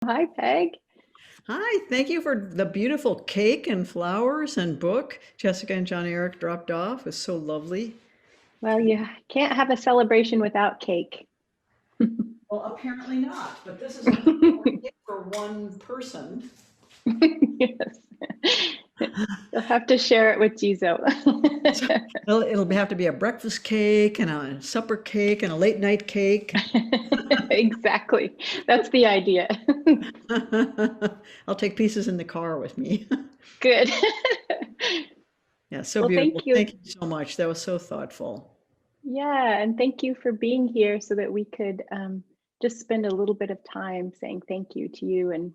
Hi, Peg. Hi, thank you for the beautiful cake and flowers and book Jessica and John Eric dropped off. It was so lovely. Well, you can't have a celebration without cake. Well, apparently not, but this is only for one person. Yes. You'll have to share it with Jizo. So it'll have to be a breakfast cake and a supper cake and a late night cake. Exactly. That's the idea. I'll take pieces in the car with me. Good. Yeah, so Well, beautiful. thank you. Thank you so much. That was so thoughtful. Yeah, and thank you for being here so that we could just spend a little bit of time saying thank you to you and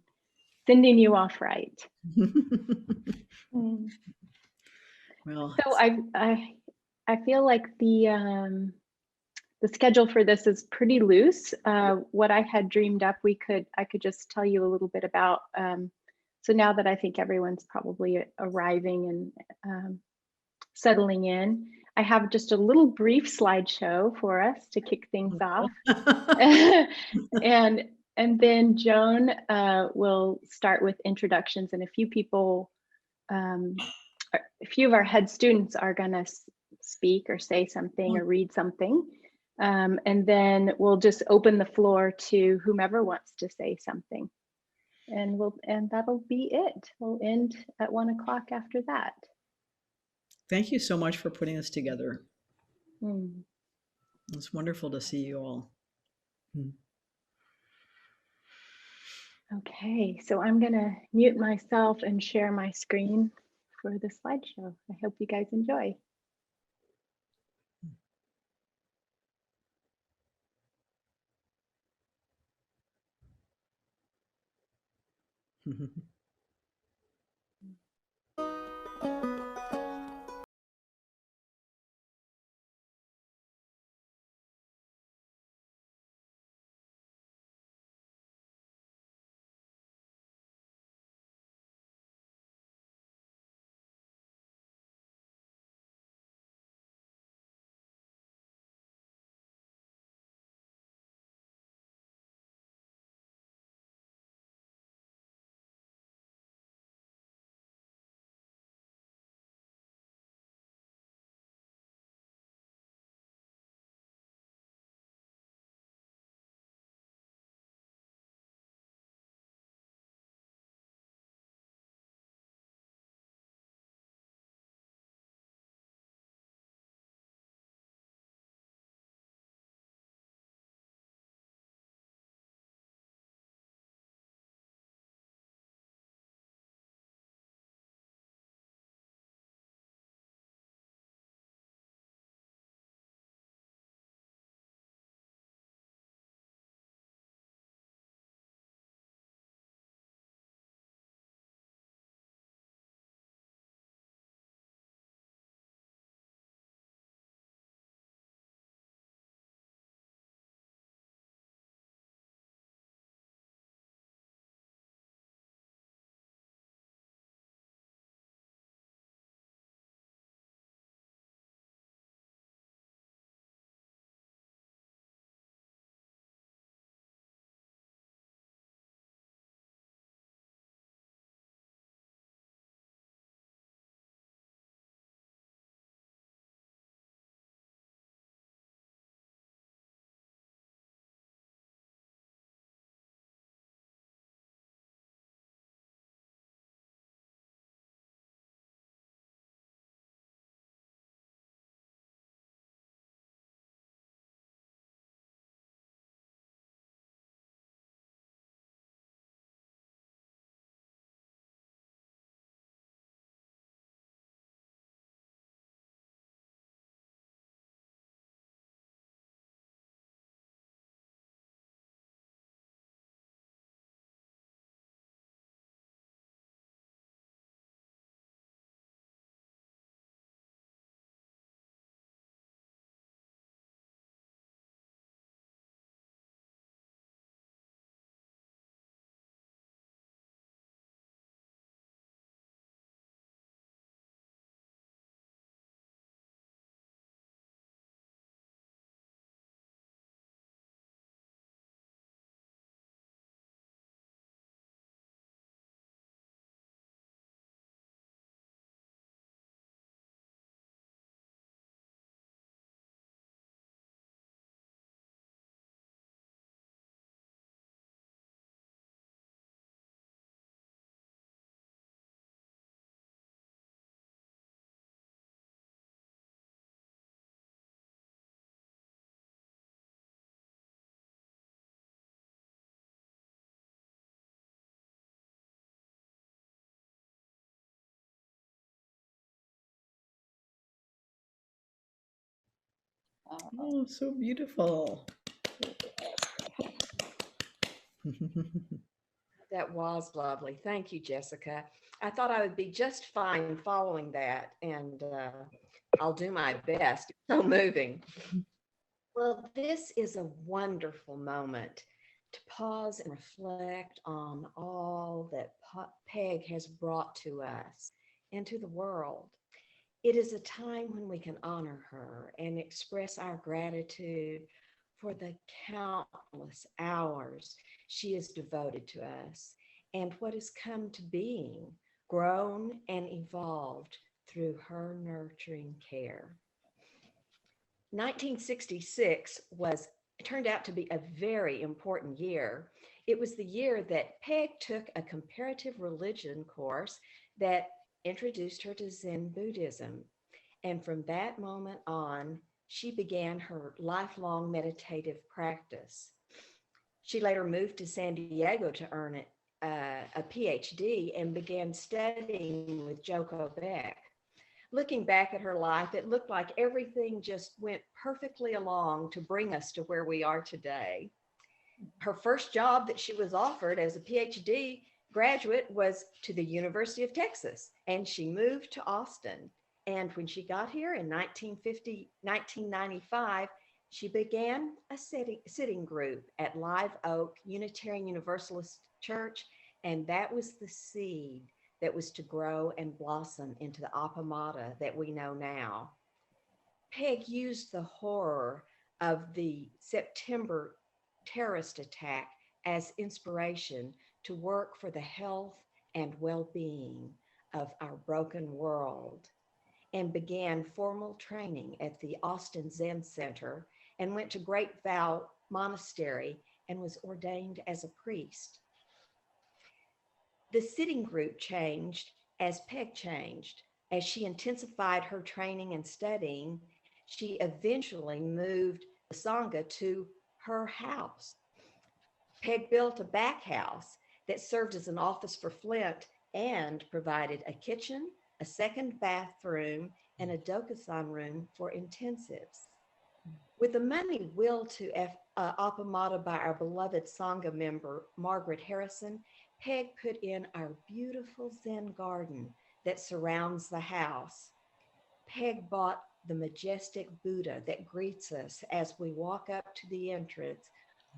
sending you off right. Mm. Well, So I feel like the schedule for this is pretty loose. What I had dreamed up, I could just tell you a little bit about. So now that I think everyone's probably arriving and settling in, I have just a little brief slideshow for us to kick things off, and then Joan will start with introductions, and a few people, um, a few of our head students are going to speak or say something or read something. And then we'll just open the floor to whomever wants to say something. And that'll be it. We'll end at 1 o'clock after that. thank you so much for putting this together. Hmm. It's wonderful to see you all. Hmm. Okay, so I'm gonna mute myself and share my screen for the slideshow. I hope you guys enjoy. Oh, so beautiful. That was lovely. Thank you, Jessica. I thought I would be just fine following that, and I'll do my best. It's so moving. Well, this is a wonderful moment to pause and reflect on all that Peg has brought to us and to the world. It is a time when we can honor her and express our gratitude for the countless hours she has devoted to us and what has come to being, grown and evolved through her nurturing care. 1966 was turned out to be a very important year. It was the year that Peg took a comparative religion course that introduced her to Zen Buddhism. And from that moment on, she began her lifelong meditative practice. She later moved to San Diego to earn a PhD and began studying with Joko Beck. Looking back at her life, it looked like everything just went perfectly along to bring us to where we are today. Her first job that she was offered as a PhD graduate was to the University of Texas, and she moved to Austin. And when she got here in 1995, she began a sitting group at Live Oak Unitarian Universalist Church, and that was the seed that was to grow and blossom into the Appamada that we know now. Peg used the horror of the September terrorist attack as inspiration to work for the health and well-being of our broken world, and began formal training at the Austin Zen Center and went to Great Vow Monastery and was ordained as a priest. The sitting group changed as Peg changed. As she intensified her training and studying, she eventually moved the Sangha to her house. Peg built a back house that served as an office for Flint and provided a kitchen, a second bathroom, and a Dokusan room for intensives. With the money willed to Appamada by our beloved Sangha member, Margaret Harrison, Peg put in our beautiful Zen garden that surrounds the house. Peg bought the majestic Buddha that greets us as we walk up to the entrance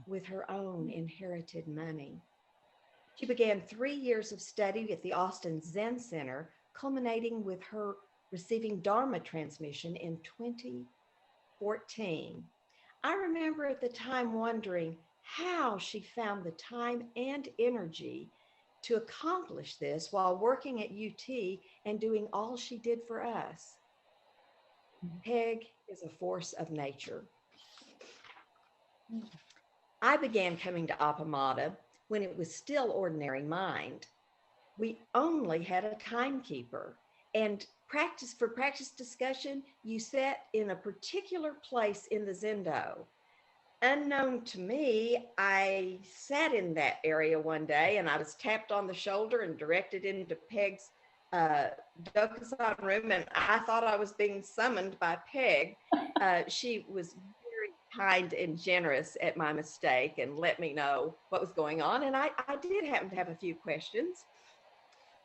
with her own inherited money. She began 3 years of study at the Austin Zen Center, culminating with her receiving Dharma transmission in 2014. I remember at the time wondering how she found the time and energy to accomplish this while working at UT and doing all she did for us. Peg is a force of nature. I began coming to Appamada when it was still Ordinary Mind. We only had a timekeeper, and for practice discussion, you sat in a particular place in the Zendo. Unknown to me, I sat in that area one day and I was tapped on the shoulder and directed into Peg's Dokusan room, and I thought I was being summoned by Peg. She was very kind and generous at my mistake and let me know what was going on, and I did happen to have a few questions.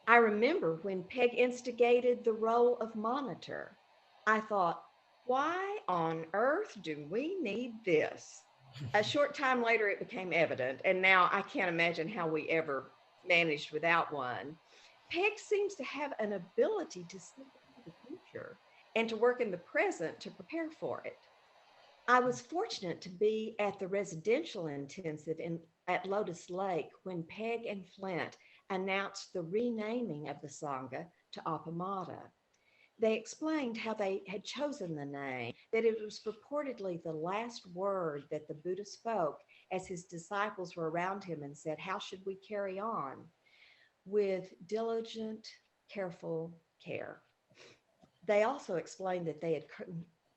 I remember when Peg instigated the role of monitor, I thought, why on earth do we need this? A short time later, it became evident, and now I can't imagine how we ever managed without one. Peg seems to have an ability to see into the future and to work in the present to prepare for it. I was fortunate to be at the residential intensive at Lotus Lake when Peg and Flint announced the renaming of the Sangha to Appamada. They explained how they had chosen the name, that it was purportedly the last word that the Buddha spoke as his disciples were around him and said, how should we carry on? With diligent, careful care. They also explained that they had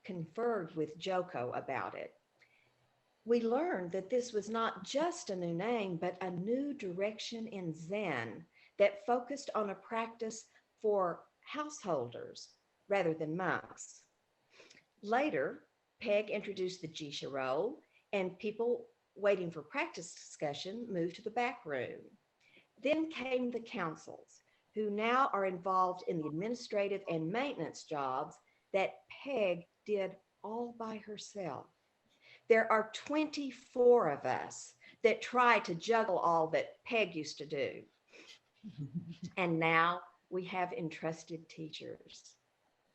conferred with Joko about it. We learned that this was not just a new name, but a new direction in Zen that focused on a practice for householders rather than monks. Later, Peg introduced the Jisha role, and people waiting for practice discussion moved to the back room. Then came the councils, who now are involved in the administrative and maintenance jobs that Peg did all by herself. There are 24 of us that try to juggle all that Peg used to do. And now we have entrusted teachers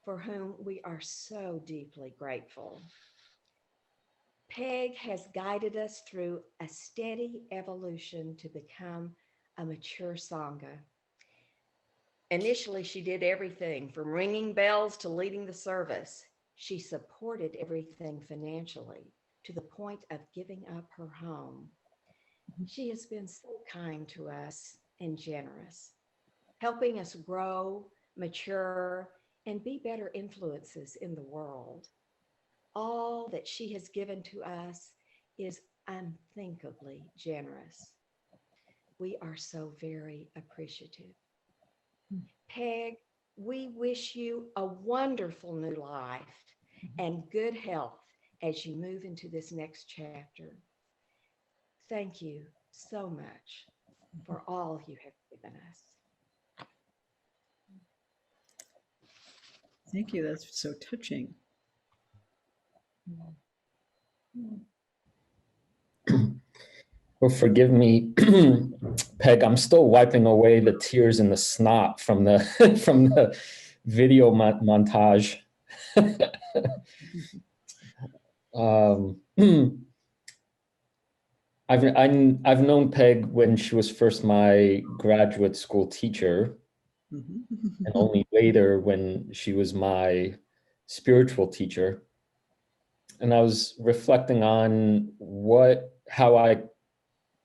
for whom we are so deeply grateful. Peg has guided us through a steady evolution to become a mature Sangha. Initially, she did everything from ringing bells to leading the service. She supported everything financially to the point of giving up her home. She has been so kind to us and generous, helping us grow, mature, and be better influences in the world. All that she has given to us is unthinkably generous. We are so very appreciative. Peg, we wish you a wonderful new life and good health as you move into this next chapter. Thank you so much for all you have given us. Thank you. That's so touching. Well, forgive me, Peg. I'm still wiping away the tears and the snot from the from the video montage. I've known Peg when she was first my graduate school teacher, and only later when she was my spiritual teacher. And I was reflecting on how I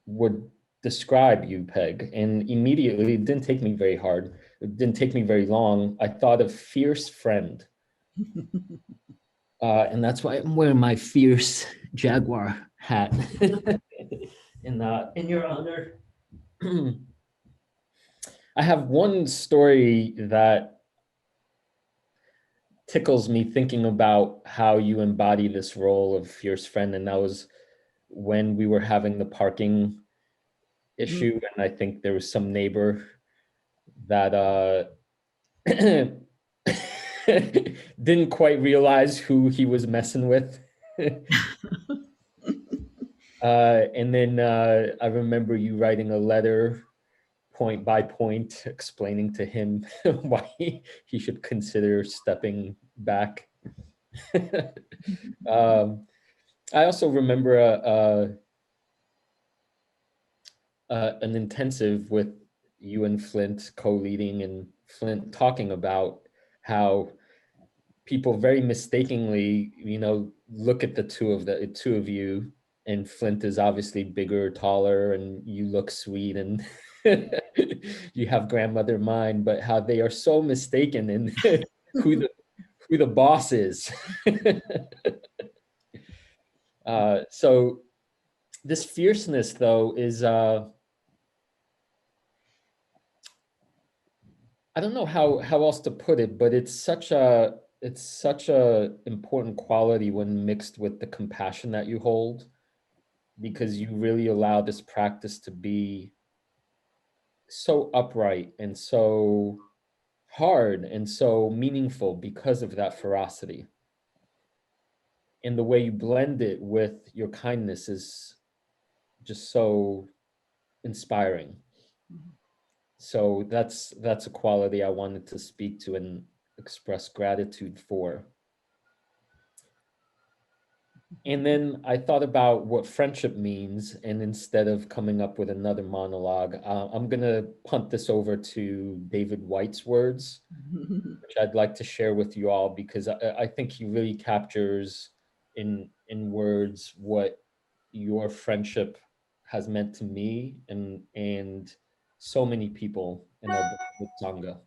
would describe you, Peg, and immediately it didn't take me very hard. It didn't take me very long. I thought of fierce friend. And that's why I'm wearing my fierce Jaguar hat in your honor. I have one story that tickles me thinking about how you embody this role of fierce friend, and that was when we were having the parking issue, and I think there was some neighbor that didn't quite realize who he was messing with. And then I remember you writing a letter point by point explaining to him why he should consider stepping back. I also remember an intensive with you and Flint co-leading, and Flint talking about how people very mistakenly, look at the two of you, and Flint is obviously bigger, taller, and you look sweet, and you have grandmother mind, but how they are so mistaken in who the boss is. So this fierceness, though, is I don't know how else to put it, but it's such a important quality when mixed with the compassion that you hold, because you really allow this practice to be so upright and so hard and so meaningful because of that ferocity. And the way you blend it with your kindness is just so inspiring. So that's a quality I wanted to speak to and express gratitude for. And then I thought about what friendship means, and instead of coming up with another monologue, I'm gonna punt this over to David White's words, which I'd like to share with you all, because I think he really captures in words what your friendship has meant to me and so many people in our Sangha.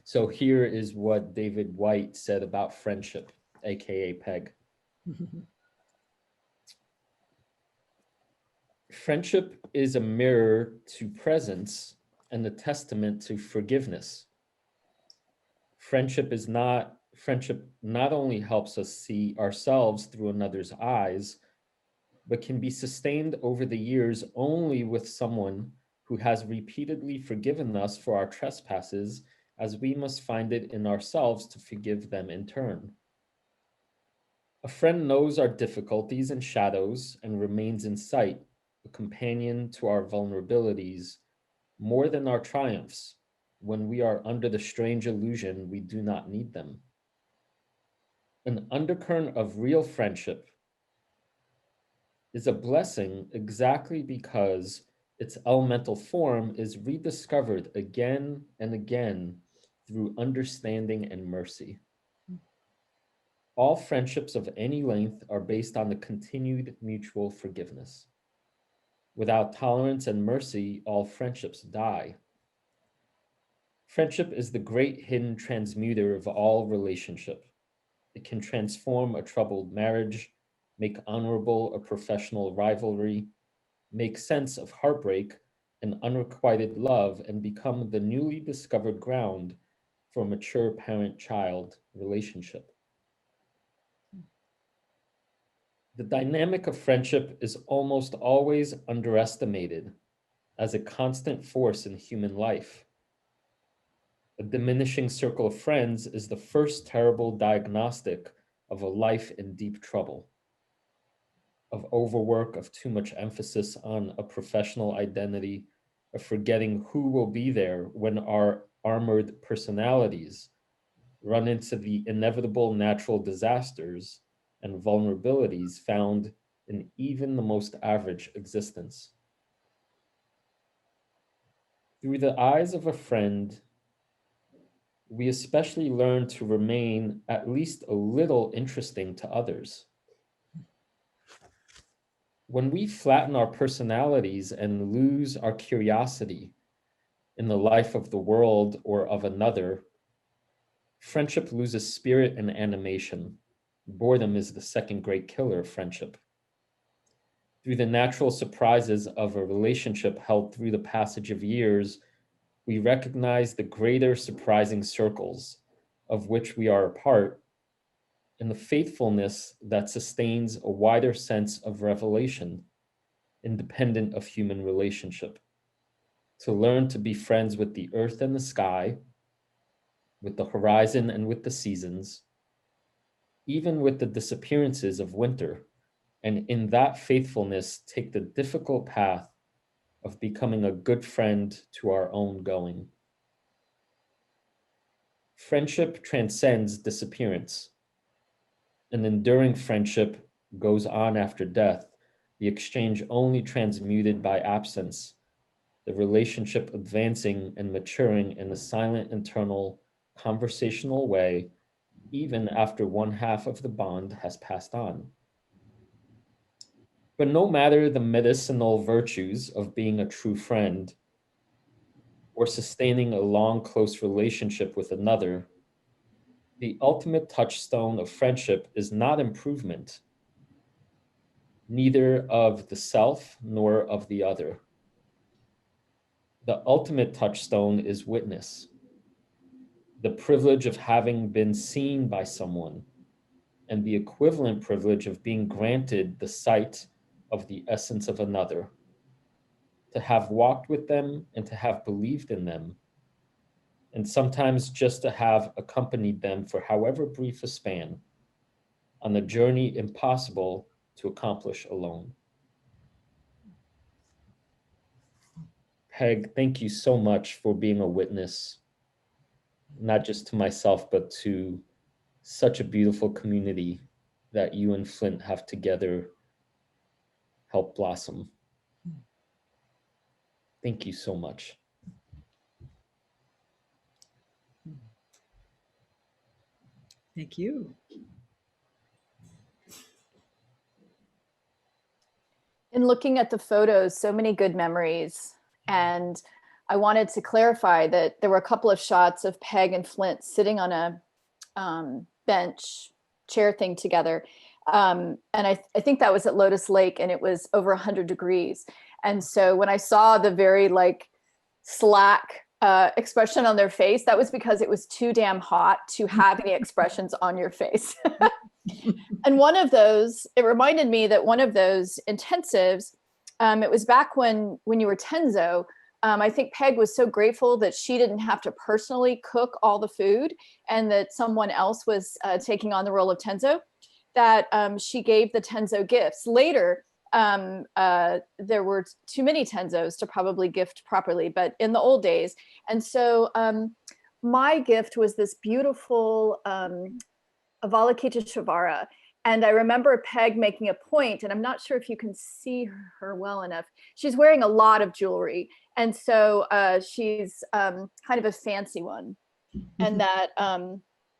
So here is what David White said about friendship, aka Peg. Friendship is a mirror to presence and a testament to forgiveness. Friendship is not friendship not only helps us see ourselves through another's eyes, but can be sustained over the years only with someone who has repeatedly forgiven us for our trespasses, as we must find it in ourselves to forgive them in turn. A friend knows our difficulties and shadows and remains in sight, a companion to our vulnerabilities, more than our triumphs, when we are under the strange illusion we do not need them. An undercurrent of real friendship is a blessing exactly because its elemental form is rediscovered again and again through understanding and mercy. All friendships of any length are based on the continued mutual forgiveness. Without tolerance and mercy, all friendships die. Friendship is the great hidden transmuter of all relationship. It can transform a troubled marriage, make honorable a professional rivalry, make sense of heartbreak and unrequited love, and become the newly discovered ground for mature parent-child relationship. The dynamic of friendship is almost always underestimated as a constant force in human life. A diminishing circle of friends is the first terrible diagnostic of a life in deep trouble, of overwork, of too much emphasis on a professional identity, of forgetting who will be there when our armored personalities run into the inevitable natural disasters and vulnerabilities found in even the most average existence. Through the eyes of a friend, we especially learn to remain at least a little interesting to others. When we flatten our personalities and lose our curiosity in the life of the world or of another, friendship loses spirit and animation. Boredom is the second great killer of friendship. Through the natural surprises of a relationship held through the passage of years, we recognize the greater surprising circles of which we are a part, and the faithfulness that sustains a wider sense of revelation, independent of human relationship. To learn to be friends with the earth and the sky, with the horizon and with the seasons, even with the disappearances of winter, and in that faithfulness take the difficult path of becoming a good friend to our own going. Friendship transcends disappearance. An enduring friendship goes on after death, the exchange only transmuted by absence, the relationship advancing and maturing in a silent, internal, conversational way, even after one half of the bond has passed on. But no matter the medicinal virtues of being a true friend or sustaining a long, close relationship with another, the ultimate touchstone of friendship is not improvement, neither of the self nor of the other. The ultimate touchstone is witness, the privilege of having been seen by someone, and the equivalent privilege of being granted the sight of the essence of another, to have walked with them and to have believed in them, and sometimes just to have accompanied them for however brief a span on a journey impossible to accomplish alone. Peg, thank you so much for being a witness, not just to myself, but to such a beautiful community that you and Flint have together helped blossom. Thank you so much. Thank you. In looking at the photos, so many good memories. And I wanted to clarify that there were a couple of shots of Peg and Flint sitting on a bench chair thing together. And I think that was at Lotus Lake, and it was over 100 degrees. And so when I saw the very like slack expression on their face, that was because it was too damn hot to have any expressions on your face. And one of those, it reminded me that one of those intensives, it was back when you were Tenzo. I think Peg was so grateful that she didn't have to personally cook all the food and that someone else was taking on the role of Tenzo, that she gave the Tenzo gifts. Later, there were too many Tenzos to probably gift properly, but in the old days. And so my gift was this beautiful Avalokiteshvara. And I remember Peg making a point, and I'm not sure if you can see her well enough. She's wearing a lot of jewelry. And so she's kind of a fancy one. And that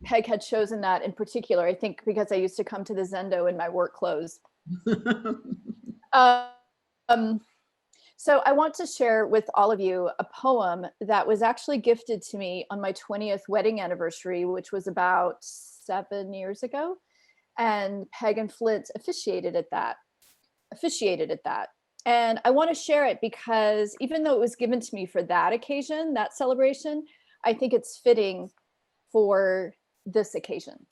Peg had chosen that in particular, I think because I used to come to the Zendo in my work clothes. So I want to share with all of you a poem that was actually gifted to me on my 20th wedding anniversary, which was about 7 years ago. And Peg and Flint officiated at that. And I want to share it because even though it was given to me for that occasion, that celebration, I think it's fitting for this occasion.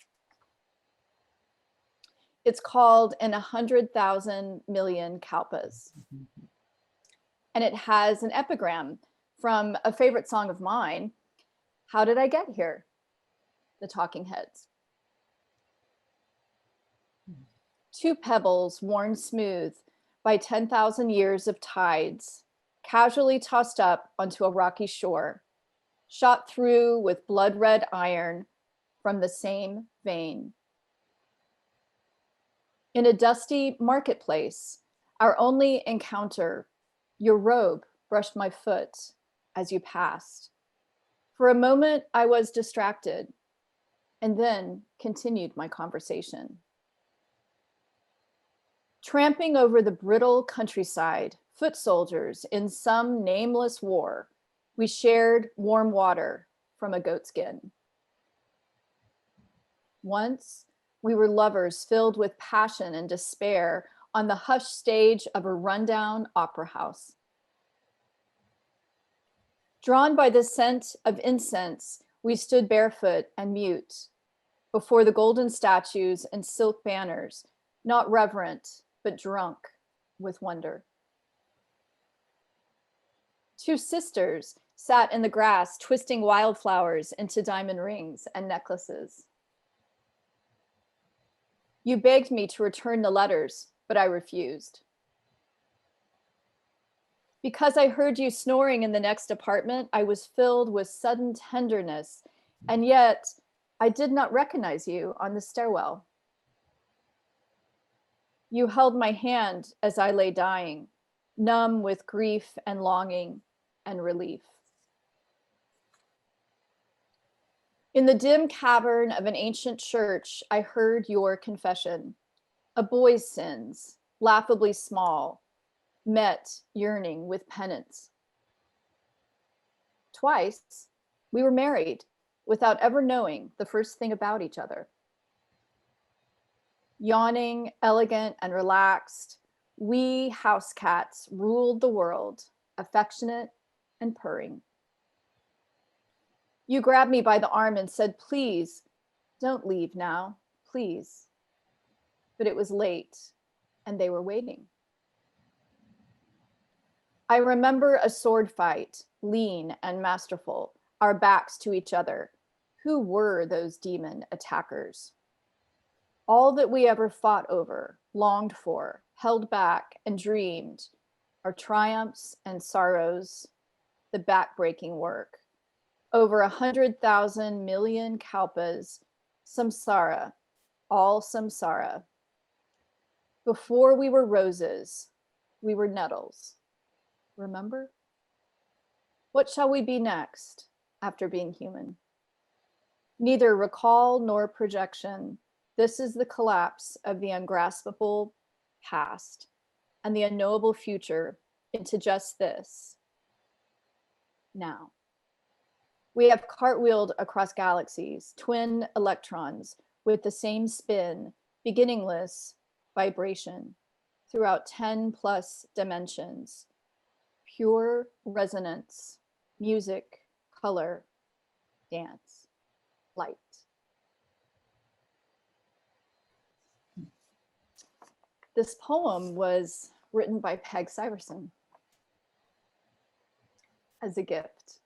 It's called In 100,000 Million Kalpas. And it has an epigram from a favorite song of mine, How Did I Get Here? The Talking Heads. 2 pebbles worn smooth by 10,000 years of tides, casually tossed up onto a rocky shore, shot through with blood-red iron from the same vein. In a dusty marketplace, our only encounter, your robe brushed my foot as you passed. For a moment, I was distracted and then continued my conversation. Tramping over the brittle countryside, foot soldiers in some nameless war, we shared warm water from a goatskin. Once, we were lovers filled with passion and despair on the hushed stage of a rundown opera house. Drawn by the scent of incense, we stood barefoot and mute before the golden statues and silk banners, not reverent, but drunk with wonder. 2 sisters sat in the grass, twisting wildflowers into diamond rings and necklaces. You begged me to return the letters, but I refused. Because I heard you snoring in the next apartment, I was filled with sudden tenderness, and yet I did not recognize you on the stairwell. You held my hand as I lay dying, numb with grief and longing and relief. In the dim cavern of an ancient church, I heard your confession, a boy's sins, laughably small, met yearning with penance. Twice, we were married without ever knowing the first thing about each other. Yawning, elegant, and relaxed, we house cats ruled the world, affectionate and purring. You grabbed me by the arm and said, please, don't leave now, please. But it was late, and they were waiting. I remember a sword fight, lean and masterful, our backs to each other. Who were those demon attackers? All that we ever fought over, longed for, held back, and dreamed, our triumphs and sorrows, the backbreaking work. Over 100,000 million kalpas, samsara, all samsara. Before we were roses, we were nettles. Remember? What shall we be next after being human? Neither recall nor projection. This is the collapse of the ungraspable past and the unknowable future into just this, now. We have cartwheeled across galaxies, twin electrons with the same spin, beginningless vibration throughout 10 plus dimensions, pure resonance, music color, dance, light. This poem was written by Peg Syverson as a gift.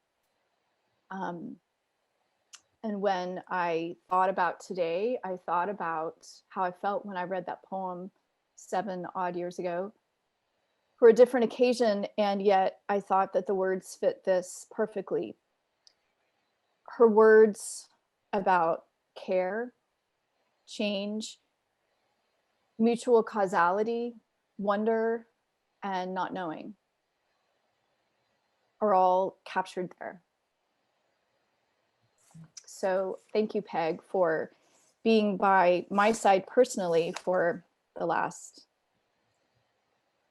And when I thought about today, I thought about how I felt when I read that poem 7 odd years ago for a different occasion. And yet I thought that the words fit this perfectly. Her words about care, change, mutual causality, wonder, and not knowing are all captured there. So thank you, Peg, for being by my side personally for the last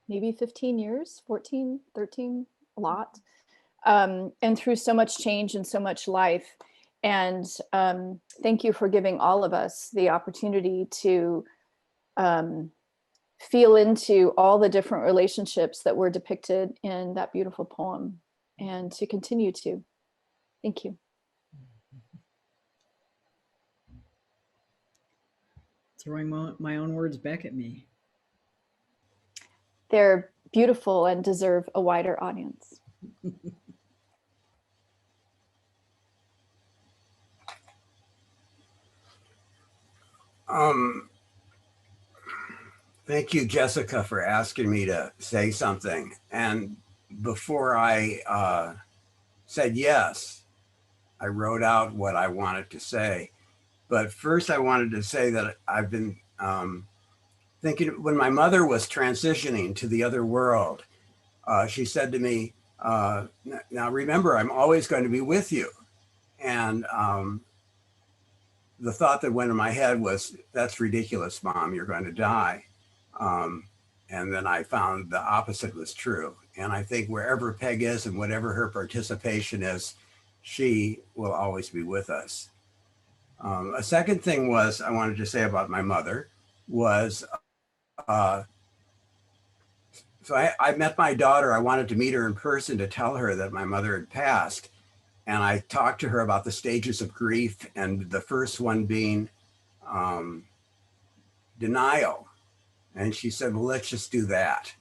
maybe 15 years, 14, 13, a lot. And through so much change and so much life. And thank you for giving all of us the opportunity to feel into all the different relationships that were depicted in that beautiful poem, and to continue to. Thank you. Throwing my own words back at me. They're beautiful and deserve a wider audience. Thank you, Jessica, for asking me to say something. And before I said yes, I wrote out what I wanted to say. But first I wanted to say that I've been thinking, when my mother was transitioning to the other world, she said to me, now remember, I'm always going to be with you. And the thought that went in my head was, that's ridiculous, Mom, you're going to die. And then I found the opposite was true. And I think wherever Peg is and whatever her participation is, she will always be with us. A second thing was I wanted to say about my mother was, so I met my daughter. I wanted to meet her in person to tell her that my mother had passed. And I talked to her about the stages of grief, and the first one being denial. And she said, well, let's just do that.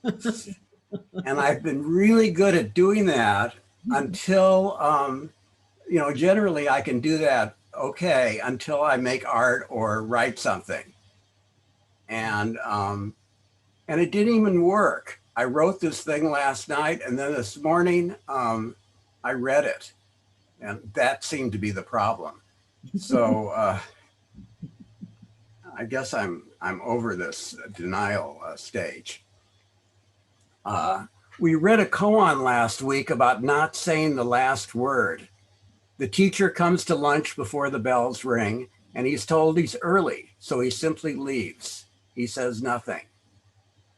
And I've been really good at doing that until, you know, generally I can do that okay until I make art or write something. And it didn't even work. I wrote this thing last night, and then this morning I read it, and that seemed to be the problem. So I guess I'm over this denial stage. We read a koan last week about not saying the last word. The teacher comes to lunch before the bells ring, and he's told he's early, so he simply leaves. He says nothing.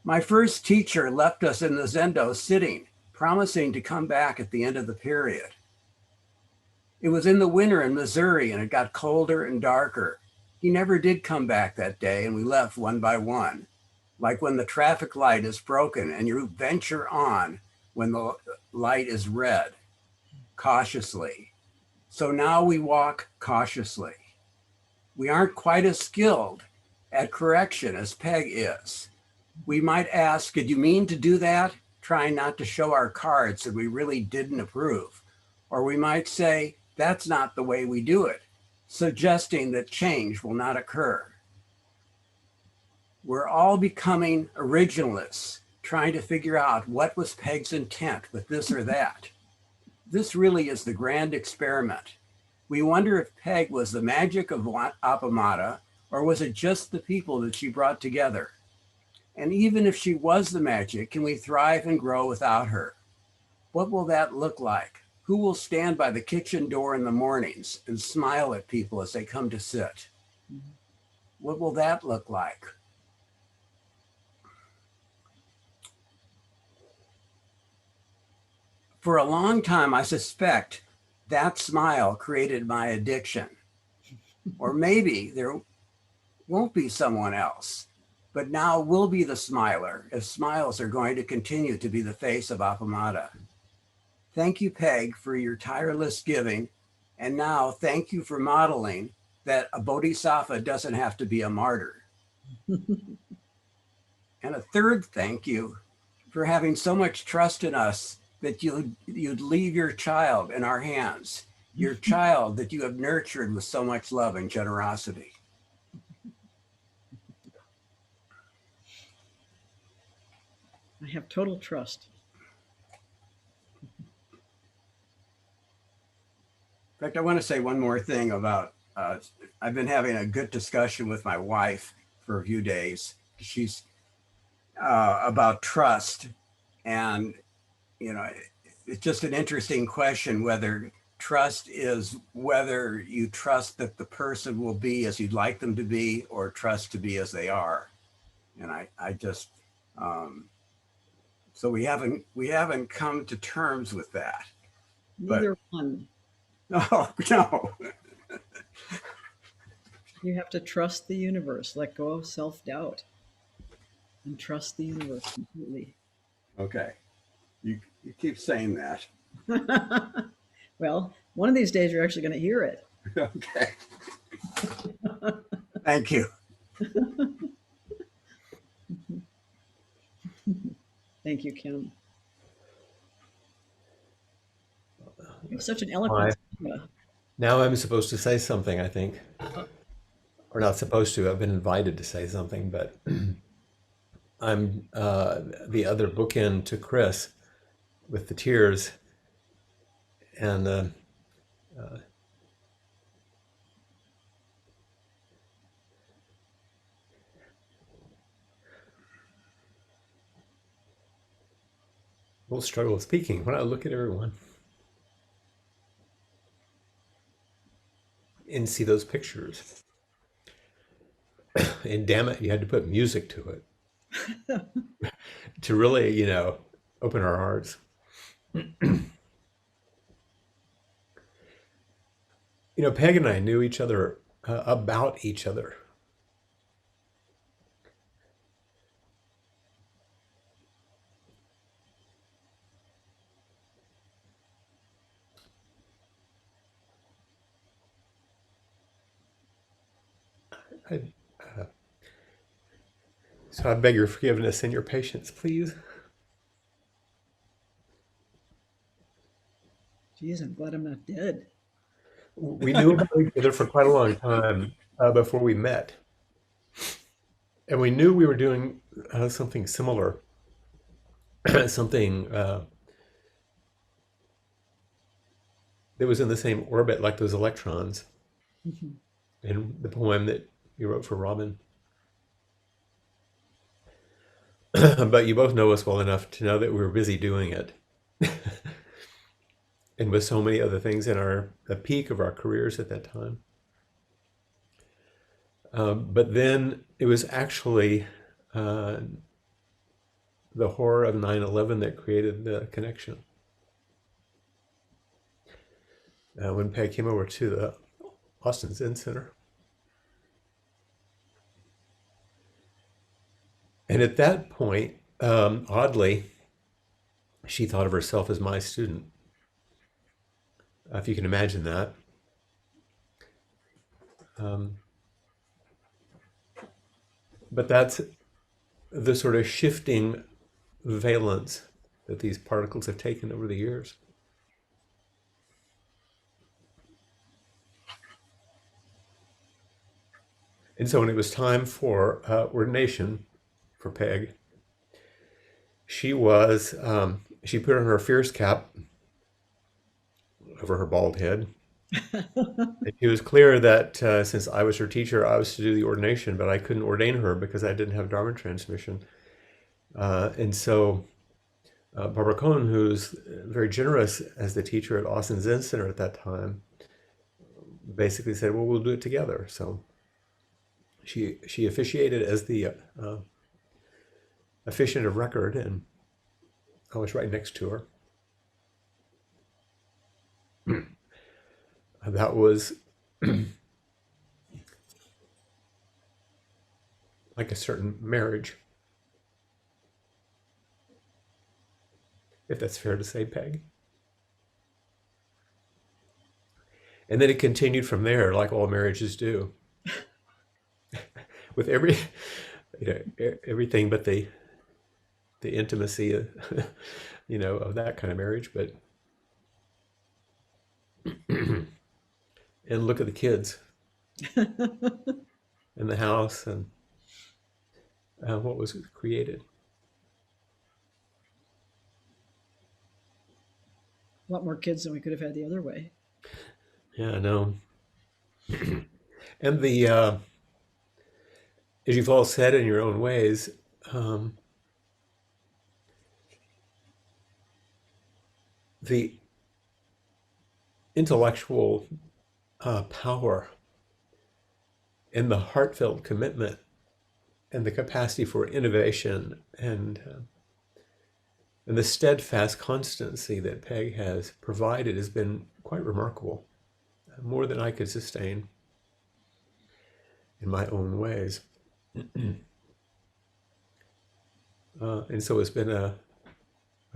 My first teacher left us in the zendo sitting, promising to come back at the end of the period. It was in the winter in Missouri, and it got colder and darker. He never did come back that day, and we left one by one, like when the traffic light is broken and you venture on when the light is red, cautiously. So now we walk cautiously. We aren't quite as skilled at correction as Peg is. We might ask, did you mean to do that? Trying not to show our cards that we really didn't approve. Or we might say, that's not the way we do it, suggesting that change will not occur. We're all becoming originalists, trying to figure out what was Peg's intent with this or that. This really is the grand experiment. We wonder if Peg was the magic of Appamada, or was it just the people that she brought together? And even if she was the magic, can we thrive and grow without her? What will that look like? Who will stand by the kitchen door in the mornings and smile at people as they come to sit? What will that look like? For a long time, I suspect that smile created my addiction. Or maybe there won't be someone else, but now we'll be the smiler, if smiles are going to continue to be the face of Appamada. Thank you, Peg, for your tireless giving. And now thank you for modeling that a bodhisattva doesn't have to be a martyr. And a third thank you for having so much trust in us that you'd leave your child in our hands, your child that you have nurtured with so much love and generosity. I have total trust. In fact, I want to say one more thing about, I've been having a good discussion with my wife for a few days. She's about trust. And, you know, it's just an interesting question whether trust is whether you trust that the person will be as you'd like them to be or trust to be as they are. And I just, so we haven't come to terms with that. Neither one. No, no. You have to trust the universe, let go of self-doubt, and trust the universe completely. Okay. You keep saying that. Well, one of these days you're actually going to hear it. Okay. Thank you. Thank you, Kim. You're such an eloquent. Now I'm supposed to say something, I think. Or not supposed to, I've been invited to say something, but I'm the other bookend to Chris with the tears. And we'll struggle with speaking when I look at everyone and see those pictures. And damn it, you had to put music to it to really, you know, open our hearts. You know, Peg and I knew each other about each other. So I beg your forgiveness and your patience, please. Geez, I'm glad I'm not dead. We knew about each other for quite a long time before we met. And we knew we were doing something similar, something that was in the same orbit like those electrons in the poem that you wrote for Robin. But you both know us well enough to know that we were busy doing it. And with so many other things in the peak of our careers at that time. But then it was actually the horror of 9/11 that created the connection. When Peg came over to the Austin Zen Center. And at that point, oddly, she thought of herself as my student. If you can imagine that. But that's the sort of shifting valence that these particles have taken over the years. And so when it was time for ordination for Peg, she was, she put on her fierce cap over her bald head. It was clear that since I was her teacher, I was to do the ordination, but I couldn't ordain her because I didn't have Dharma transmission. And so Barbara Cohn, who's very generous as the teacher at Austin Zen Center at that time, basically said, well, we'll do it together. So she officiated as the officiant of record, and I was right next to her. That was like a certain marriage, if that's fair to say, Peg. And then it continued from there, like all marriages do, with everything but the intimacy, of that kind of marriage. But and look at the kids and the house and what was created. A lot more kids than we could have had the other way. Yeah, I know. And the as you've all said in your own ways, the intellectual power and the heartfelt commitment and the capacity for innovation and the steadfast constancy that Peg has provided has been quite remarkable, more than I could sustain in my own ways. And so it's been a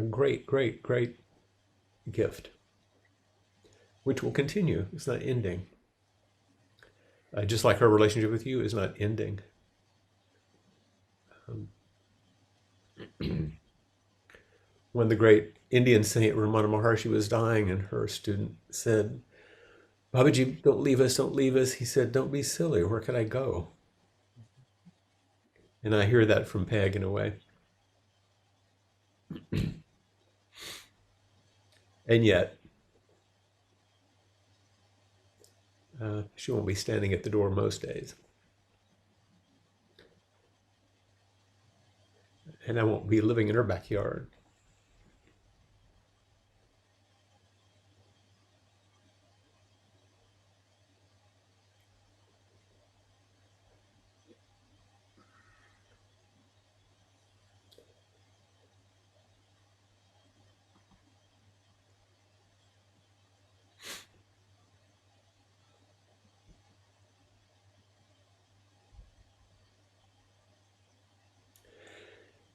great, great, great gift, which will continue. It's not ending. Just like her relationship with you is not ending. When the great Indian saint Ramana Maharshi was dying and her student said, "Babaji, don't leave us, don't leave us." He said, "Don't be silly. Where can I go?" And I hear that from Peg in a way. And yet, she won't be standing at the door most days. And I won't be living in her backyard.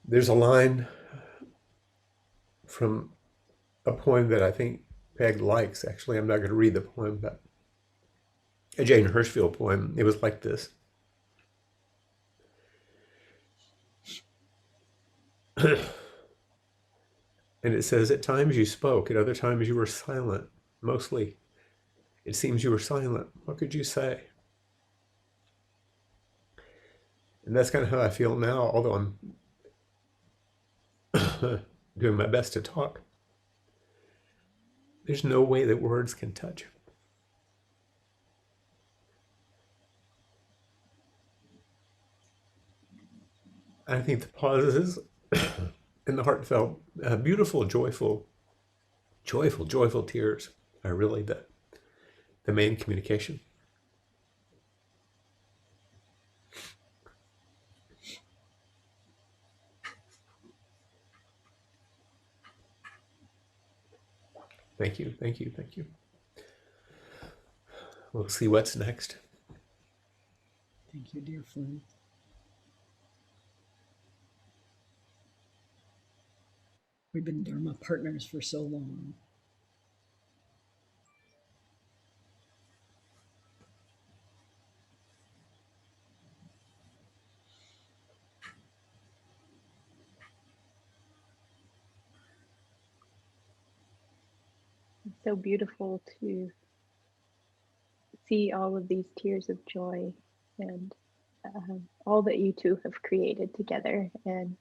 There's a line from a poem that I think Peg likes. Actually, I'm not going to read the poem, but a Jane Hirschfield poem. It was like this. And it says, "At times you spoke, at other times you were silent. Mostly, it seems you were silent. What could you say?" And that's kind of how I feel now, although I'm doing my best to talk. There's no way that words can touch. I think the pauses and the heartfelt, beautiful, joyful tears are really the main communication. Thank you, thank you, thank you. We'll see what's next. Thank you, dear Flynn. We've been Dharma partners for so long. It's so beautiful to see all of these tears of joy and all that you two have created together, and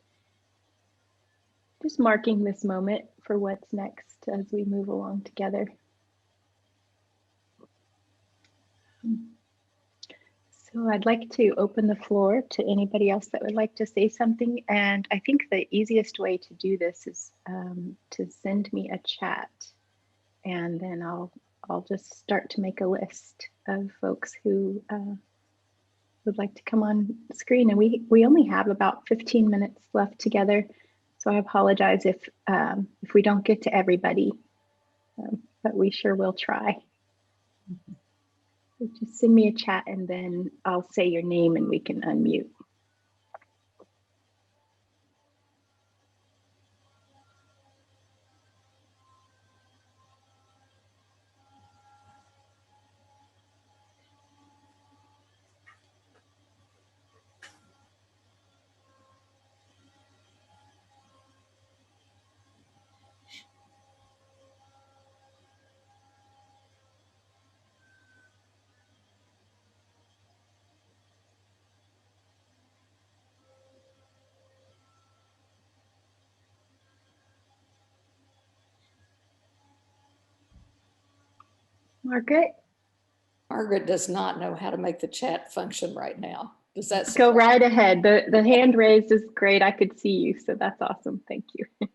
just marking this moment for what's next as we move along together. So I'd like to open the floor to anybody else that would like to say something. And I think the easiest way to do this is to send me a chat, and then I'll just start to make a list of folks who would like to come on screen. And we only have about 15 minutes left together, so I apologize if we don't get to everybody, but we sure will try. So just send me a chat and then I'll say your name and we can unmute. Margaret, Margaret does not know how to make the chat function right now. Does that go surprise- right ahead. The hand raised is great. I could see you, so that's awesome. Thank you.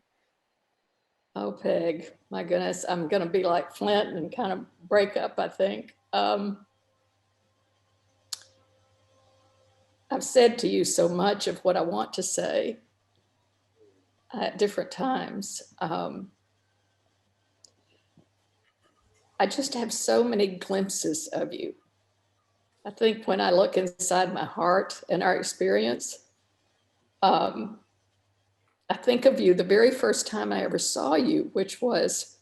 Oh, Peg, my goodness, I'm going to be like Flint and kind of break up, I think. I've said to you so much of what I want to say at different times. I just have so many glimpses of you. I think when I look inside my heart and our experience, I think of you the very first time I ever saw you, which was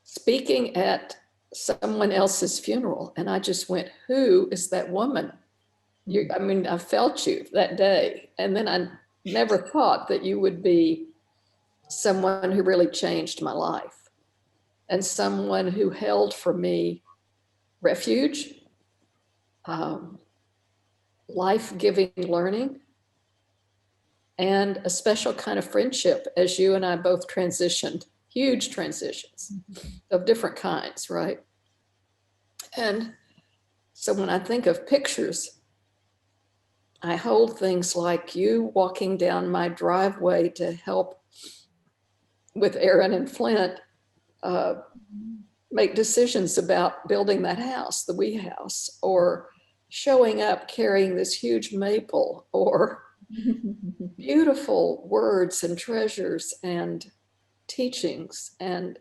speaking at someone else's funeral. And I just went, who is that woman? I mean, I felt you that day. And then I never thought that you would be someone who really changed my life and someone who held for me refuge, life-giving learning, and a special kind of friendship as you and I both transitioned, huge transitions of different kinds, right? And so when I think of pictures, I hold things like you walking down my driveway to help with Aaron and Flint make decisions about building that house, the wee house, or showing up carrying this huge maple, or beautiful words and treasures and teachings, and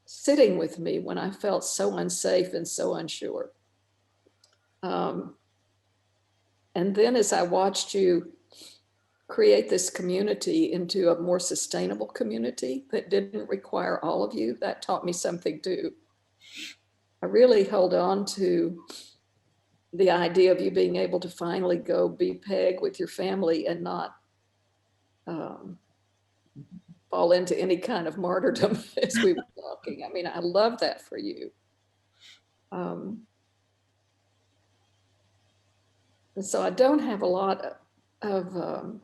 sitting with me when I felt so unsafe and so unsure. And then as I watched you create this community into a more sustainable community that didn't require all of you, that taught me something too. I really held on to the idea of you being able to finally go be Peg with your family and not fall into any kind of martyrdom as we were talking. I mean, I love that for you. And so I don't have a lot of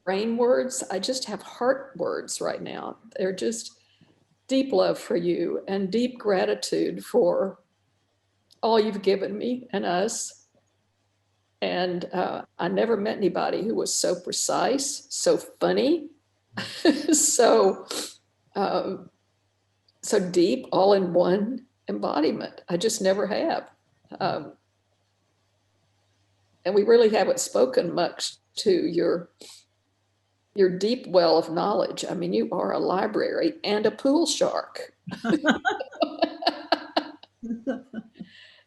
brain words. I just have heart words right now. They're just deep love for you and deep gratitude for all you've given me and us. And I never met anybody who was so precise, so funny, so deep, all in one embodiment. I just never have. And we really haven't spoken much to your deep well of knowledge. I mean, you are a library and a pool shark.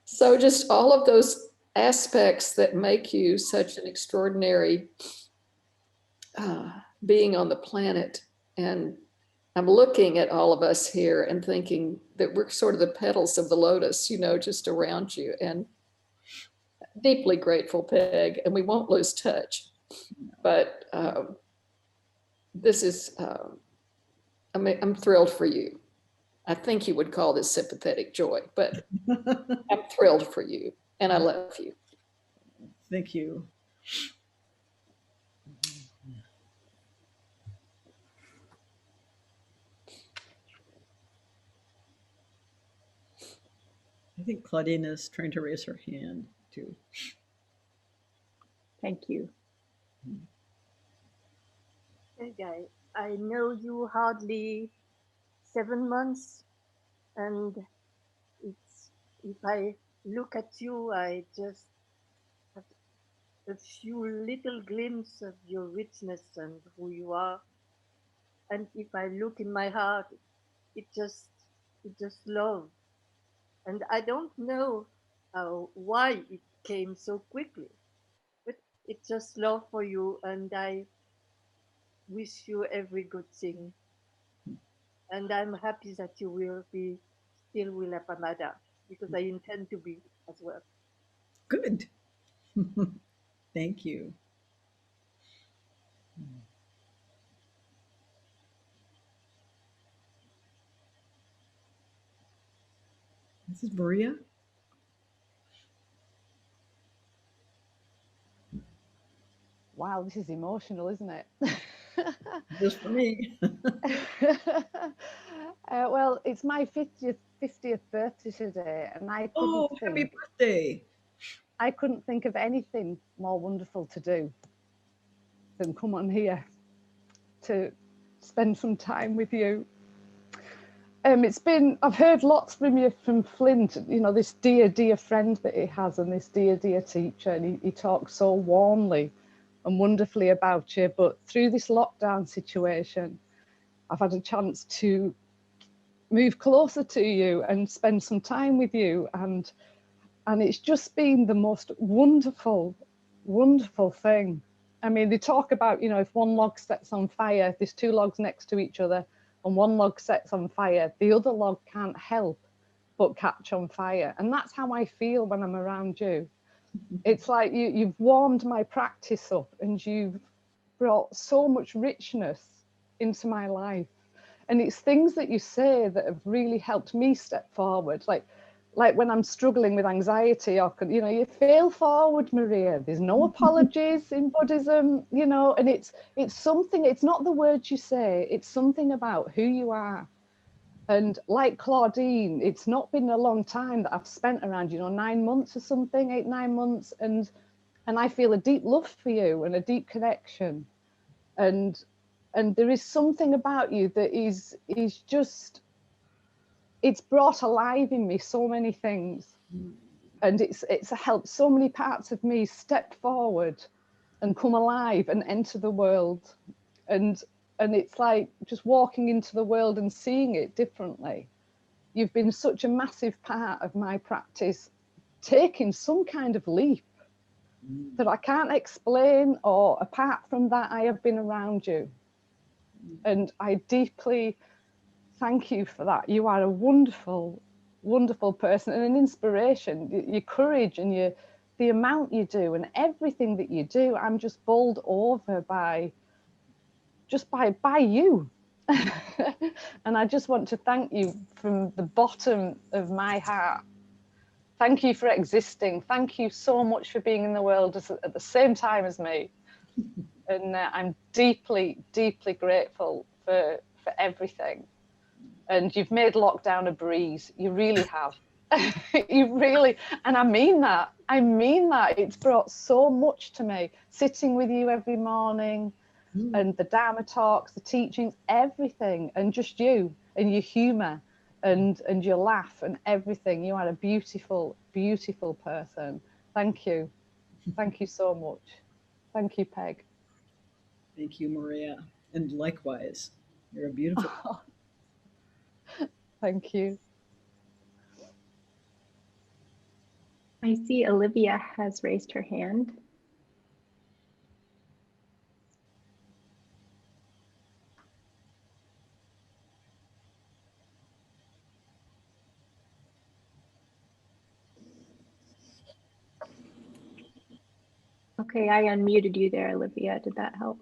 So just all of those aspects that make you such an extraordinary being on the planet. And I'm looking at all of us here and thinking that we're sort of the petals of the lotus, you know, just around you. And deeply grateful, Peg, and we won't lose touch. But this is, I mean, I'm thrilled for you. I think you would call this sympathetic joy, but I'm thrilled for you and I love you. Thank you. I think Claudine is trying to raise her hand too. Thank you. Okay, I know you hardly 7 months, and if I look at you, I just have a few little glimpses of your richness and who you are. And if I look in my heart, it just love. And I don't know why it came so quickly, but it's just love for you, and I wish you every good thing. And I'm happy that you will be still with Appamada, because I intend to be as well. Good. Thank you. This is Maria. Wow, this is emotional, isn't it? Just for me. Well, it's my 50th birthday today, and Oh, happy birthday. I couldn't think of anything more wonderful to do than come on here to spend some time with you. I've heard lots from you from Flint, you know, this dear friend that he has, and this dear teacher, and he talks so warmly and wonderfully about you. But through this lockdown situation, I've had a chance to move closer to you and spend some time with you, and it's just been the most wonderful thing. I mean, they talk about, you know, if one log sets on fire, there's two logs next to each other, and one log sets on fire, the other log can't help but catch on fire. And that's how I feel when I'm around you. It's like you've warmed my practice up, and you've brought so much richness into my life. And it's things that you say that have really helped me step forward. Like when I'm struggling with anxiety, or, you know, you fail forward, Maria. There's no apologies in Buddhism, you know, and it's something, it's not the words you say, it's something about who you are. And like Claudine, it's not been a long time that I've spent around, you know, 9 months or something, 8-9 months. And I feel a deep love for you and a deep connection. And there is something about you that is just, it's brought alive in me so many things, and it's helped so many parts of me step forward and come alive and enter the world, and it's like just walking into the world and seeing it differently. You've been such a massive part of my practice, taking some kind of leap that I can't explain, or apart from that, I have been around you, and I deeply thank you for that. You are a wonderful person and an inspiration. Your courage and the amount you do and everything that you do, I'm just bowled over by you. And I just want to thank you from the bottom of my heart. Thank you for existing. Thank you so much for being in the world at the same time as me. And I'm deeply grateful for everything. And you've made lockdown a breeze. You really have. You really, and I mean that. It's brought so much to me, sitting with you every morning, and the Dharma talks, the teachings, everything, and just you and your humor and your laugh and everything. You are a beautiful person. Thank you so much. Thank you, Peg. Thank you, Maria. And likewise, you're a beautiful. Thank you. I see Olivia has raised her hand. Okay, I unmuted you there, Olivia. Did that help?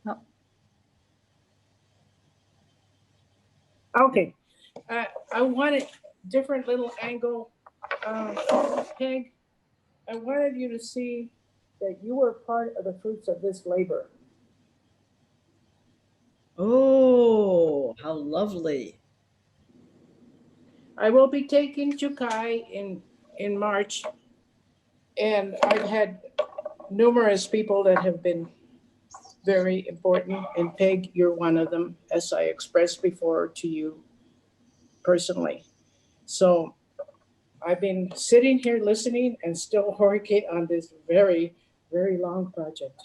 No. Okay, I wanted different little angle. Peg, I wanted you to see that you were part of the fruits of this labor. Oh, how lovely. I will be taking Jukai in March, and I've had numerous people that have been very important, and Peg, you're one of them, as I expressed before to you personally. So I've been sitting here listening and still working on this very, very long project.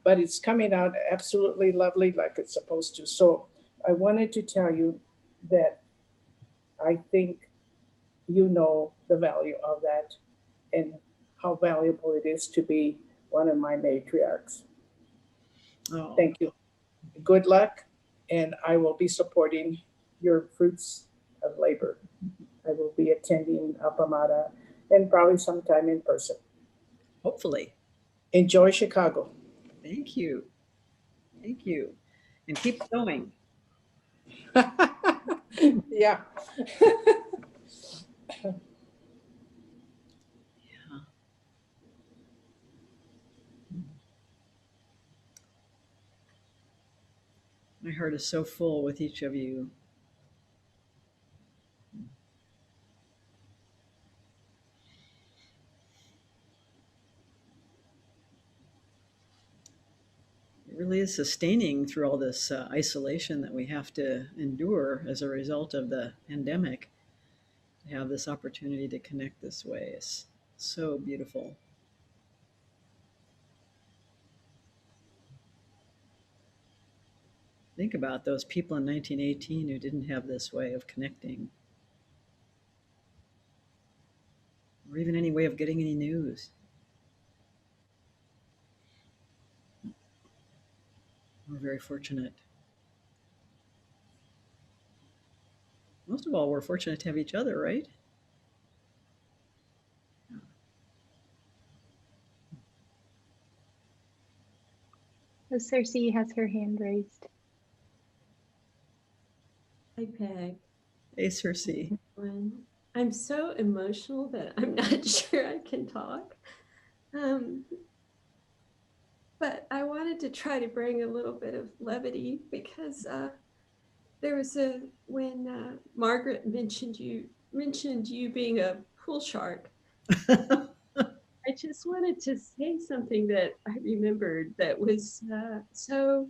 But it's coming out absolutely lovely, like it's supposed to. So I wanted to tell you that I think you know the value of that and how valuable it is to be one of my matriarchs. Oh. Thank you. Good luck, and I will be supporting your fruits of labor. I will be attending Appamada and probably sometime in person. Hopefully. Enjoy Chicago. Thank you. Thank you. And keep going. Yeah. My heart is so full with each of you. It really is sustaining through all this isolation that we have to endure as a result of the pandemic. To have this opportunity to connect this way is so beautiful. Think about those people in 1918 who didn't have this way of connecting, or even any way of getting any news. We're very fortunate. Most of all, we're fortunate to have each other, right? Oh, Cersei has her hand raised. Hi, Peg. Hey, Cersei. I'm so emotional that I'm not sure I can talk. But I wanted to try to bring a little bit of levity because there was when Margaret mentioned you being a pool shark. I just wanted to say something that I remembered that was so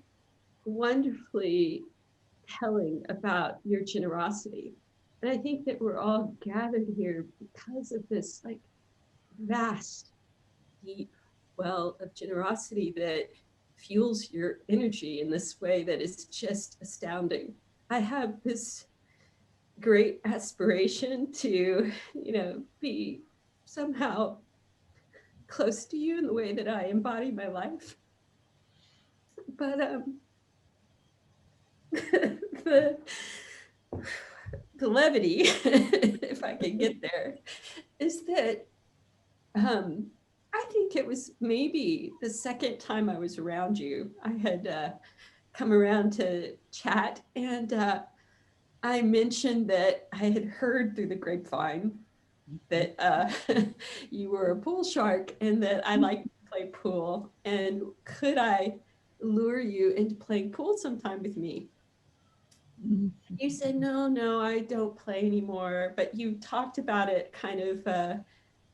wonderfully telling about your generosity. And I think that we're all gathered here because of this like vast, deep well of generosity that fuels your energy in this way that is just astounding. I have this great aspiration to, be somehow close to you in the way that I embody my life. But the levity, if I can get there, is that I think it was maybe the second time I was around you. I had come around to chat, and I mentioned that I had heard through the grapevine that you were a pool shark and that I like to play pool. And could I lure you into playing pool sometime with me? You said, no, I don't play anymore. But you talked about it kind of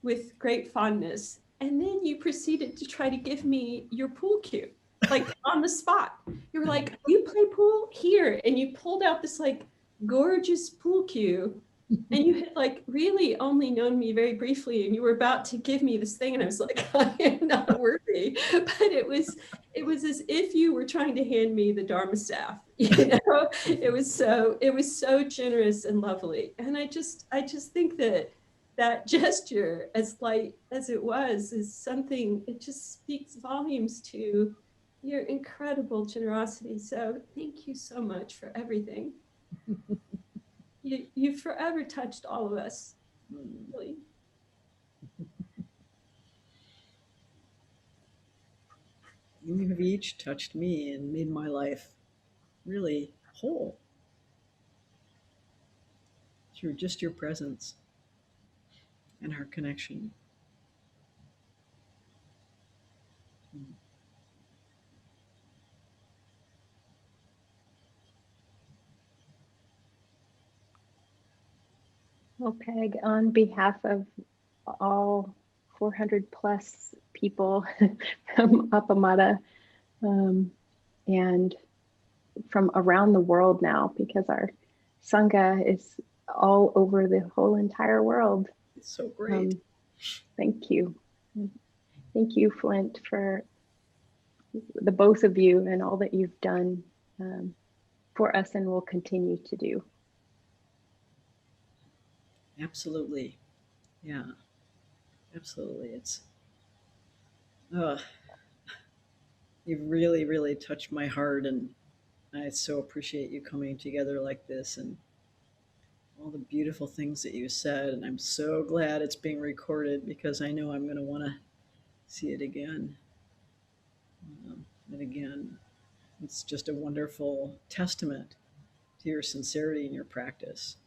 with great fondness. And then you proceeded to try to give me your pool cue, like on the spot. You were like, you play pool here. And you pulled out this like gorgeous pool cue. And you had like really only known me very briefly, and you were about to give me this thing, and I was like, I am not worthy. But it was as if you were trying to hand me the Dharma staff. It was so generous and lovely. And I just think that gesture, as light as it was, is something, it just speaks volumes to your incredible generosity. So thank you so much for everything. You've forever touched all of us, really. You have each touched me and made my life really whole through just your presence and our connection. Well, Peg, on behalf of all 400 plus people from Appamada and from around the world now, because our Sangha is all over the whole entire world. It's so great. Thank you. Thank you, Flint, for the both of you and all that you've done for us and will continue to do. Absolutely. Yeah, absolutely. You've really, really touched my heart, and I so appreciate you coming together like this and all the beautiful things that you said. And I'm so glad it's being recorded because I know I'm going to want to see it again and again. It's just a wonderful testament to your sincerity in your practice.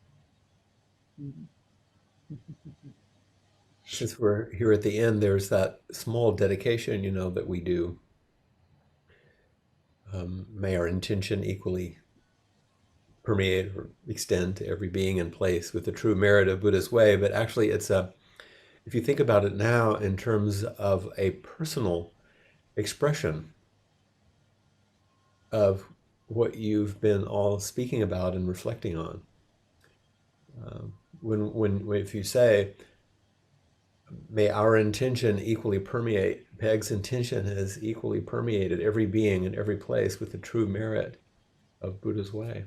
Since we're here at the end, there's that small dedication, that we do. May our intention equally permeate or extend to every being and place with the true merit of Buddha's way. But actually, it's if you think about it now in terms of a personal expression of what you've been all speaking about and reflecting on. When if you say, may our intention equally permeate, Peg's intention has equally permeated every being and every place with the true merit of Buddha's way.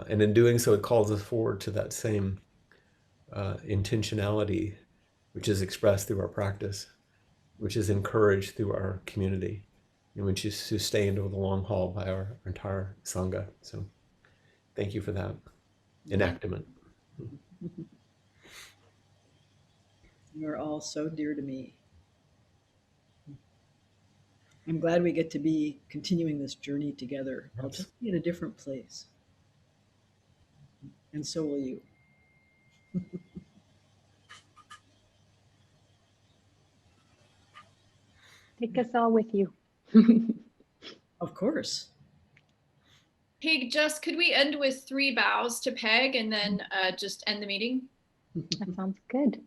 And in doing so, it calls us forward to that same intentionality, which is expressed through our practice, which is encouraged through our community, and which is sustained over the long haul by our entire Sangha. So thank you for that enactment. You're all so dear to me. I'm glad we get to be continuing this journey together. I'll just be in a different place. And so will you. Take us all with you. Of course. Peg, just could we end with 3 bows to Peg and then just end the meeting? That sounds good.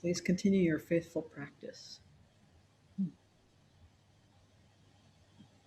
Please continue your faithful practice.